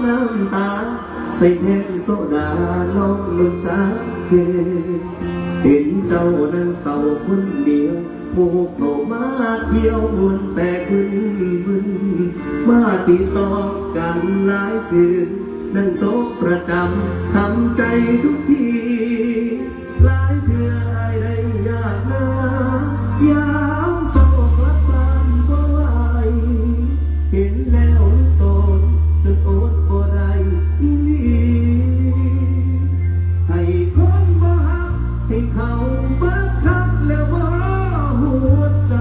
น้ำตาใส่แทนโซดาลองลงจากเพเห็นเจ้านั้นเศร้าคนเดียวหมู่เขามาเที่ยววนแต่บึนมาติดต่อกันหลายคืนนั่งโต๊ะประจำทำใจทุกทีหลายเดือนอายได้ยากนะยามเจ้ากลับบ้านบ่ไหวเห็นแล้วโตจนอดบ่ได้อีหลีให้คนบ่ฮักให้เขาบักคักแล้วบ่หัวใจ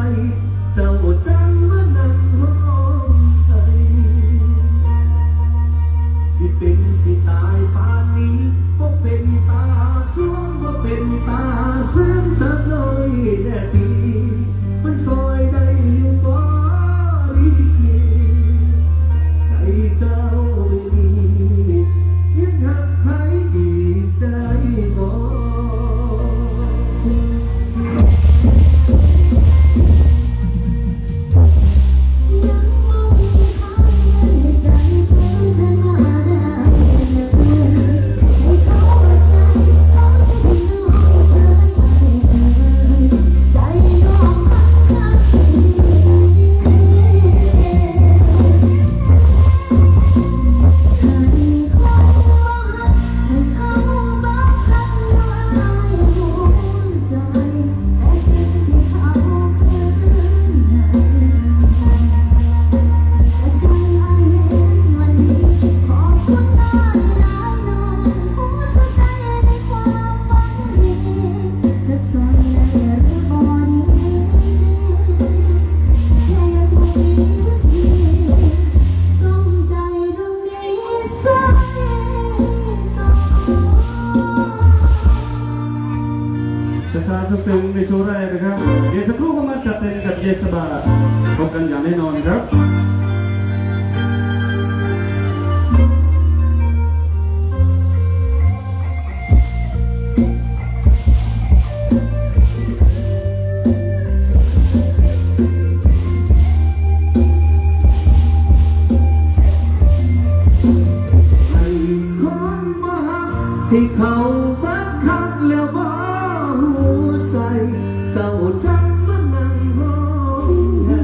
เจ้าจังมานั่งห้องใจสิเป็นสิตายป่านนี้บ่เป็นตาสวงบ่เป็นตาซึ้งจักหน่อยแน่ทีมันซอยได้อยู่บ่รีใจเจ้านี้ยังหักใครอีกได้บ่ซึ้งในโชว์แรกนะครับเดี๋ยวสักครู่ก็มาจัดเต็มกับเยสบาพบกันอย่างแน่นอนครับให้คนมาหักที่เขาบักคักแล้วบ่เจ้าจังมานั่งร้องไห้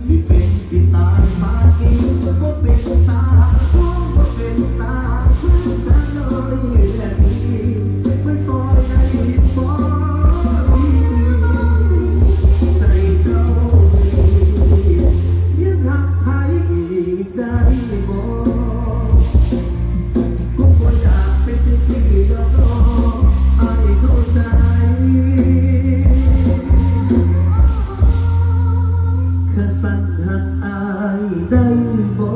สิเป็นสิตายป่านนี้บ่เป็นตาสวงบ่เป็นตาซึ้งจังเลยแน่ทีมันซอยได้บ่ใจเจ้ายังหักใครอีกได้บ่คงบ่อยากเป็นจังซี่ดอกใจแค่สั่นหักอายได้บ่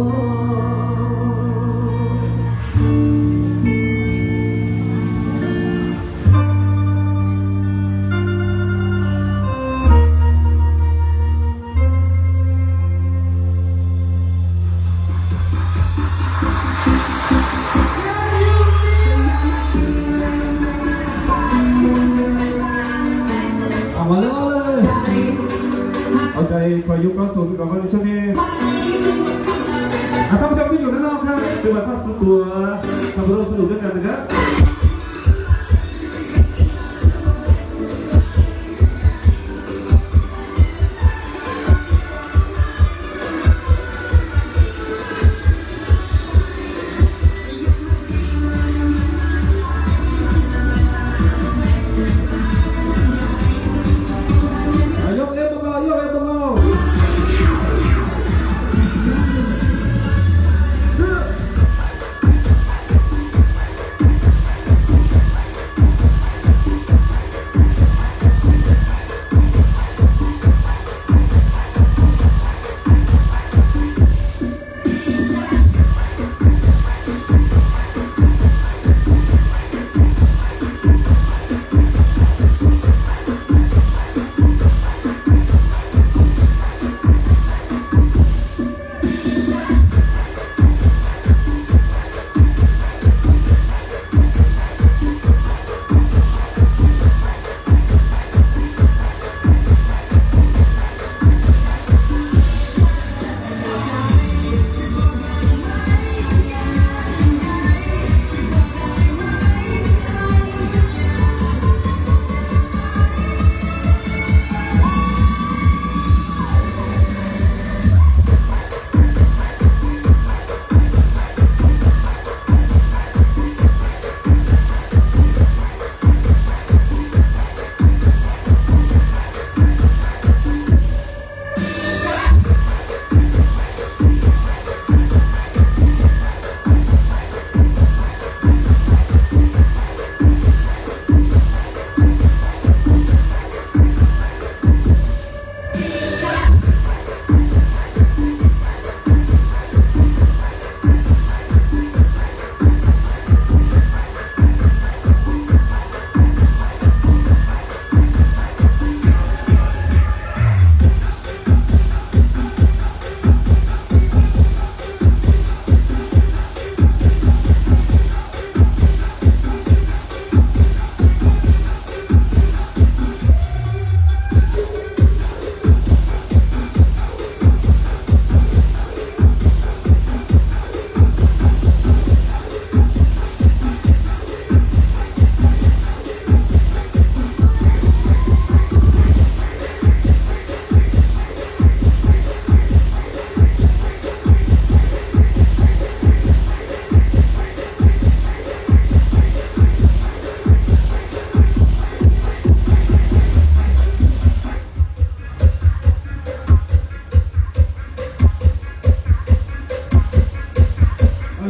มาเลยเอาใจคอยยุคก็สูงก่อนวันในช่วงนี้ท่านผู้ชมที่อยู่ด้านนอกครับซื้อบัตรเข้าสู่ตัวทำร่วมสนุกด้วยกันนะครับ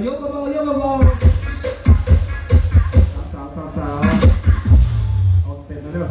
ยกเบาๆยกเบาๆสาวเอาสเต็ปนะเด้อ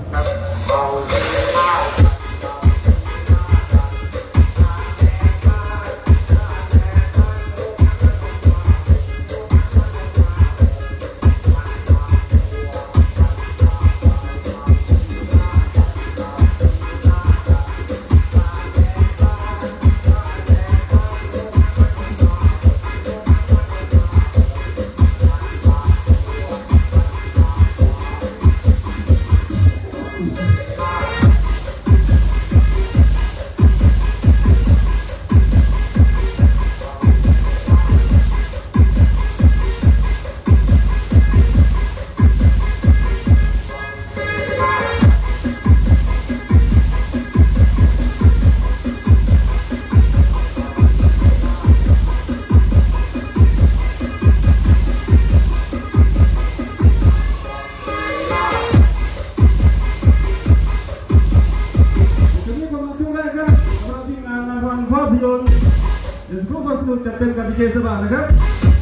เดี๋ยวสักครู่ความสนุกจัดเต็มกับดีเจสบายนะครับ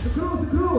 สักครู่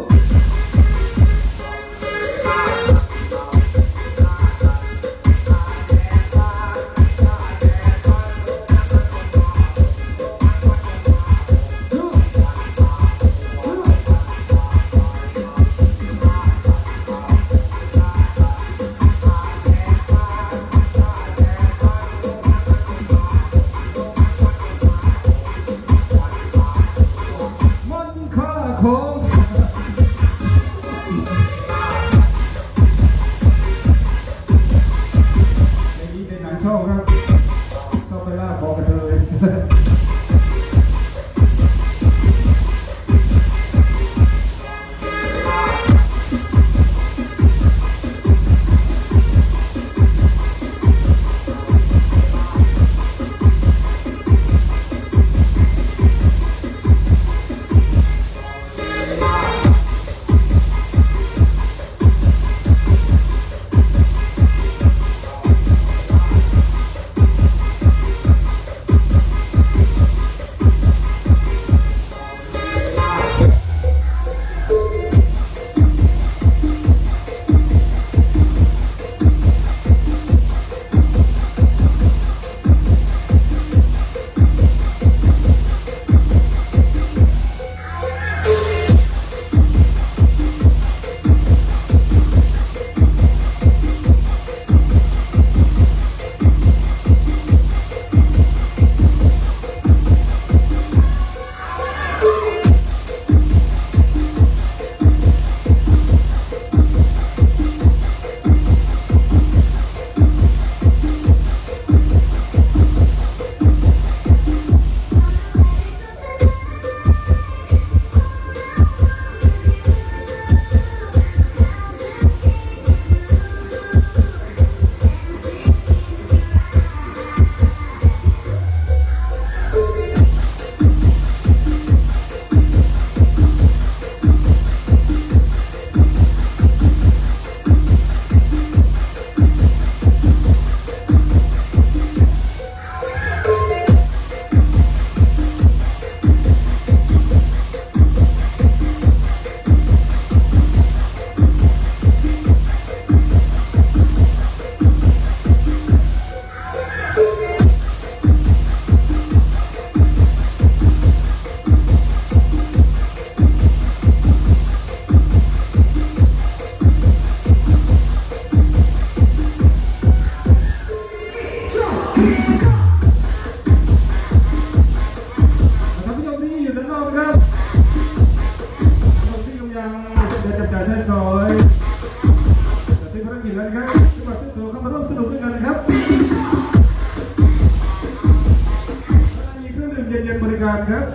ชอบครับชอบไปล่าคอกระเทยครับ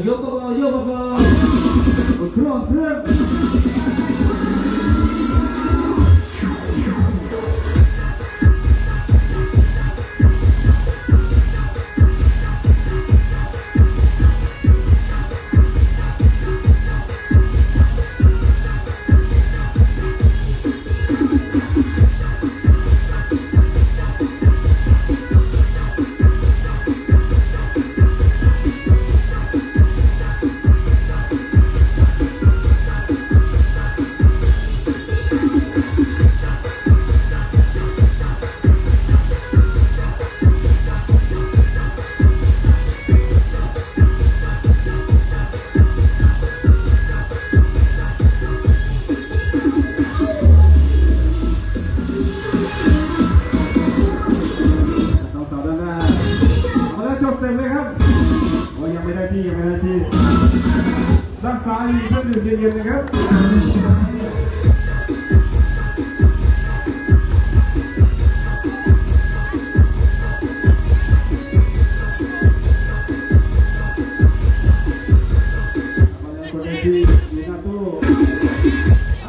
โยกเบาๆ เครื่องเต็มเลยครับโอ้ยังไม่ได้ที่ด้านซ้ายมีเครื่องดื่มเย็นๆนะครับมาแล้วคนที่มีหน้าตู้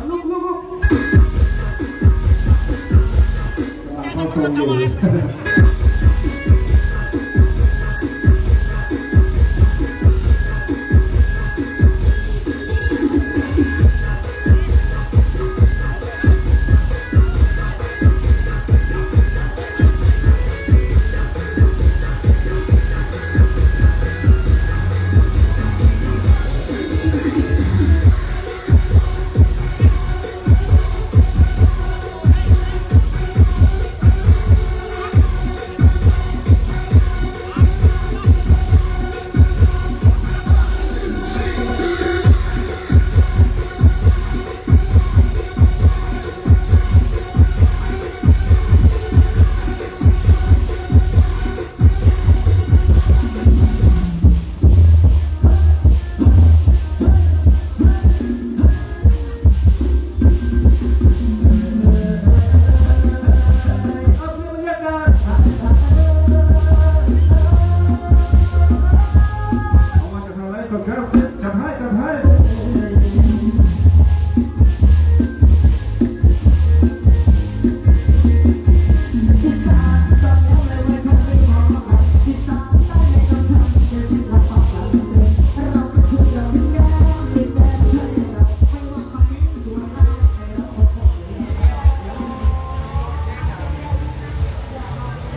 ลุกเข้าทรงอยู่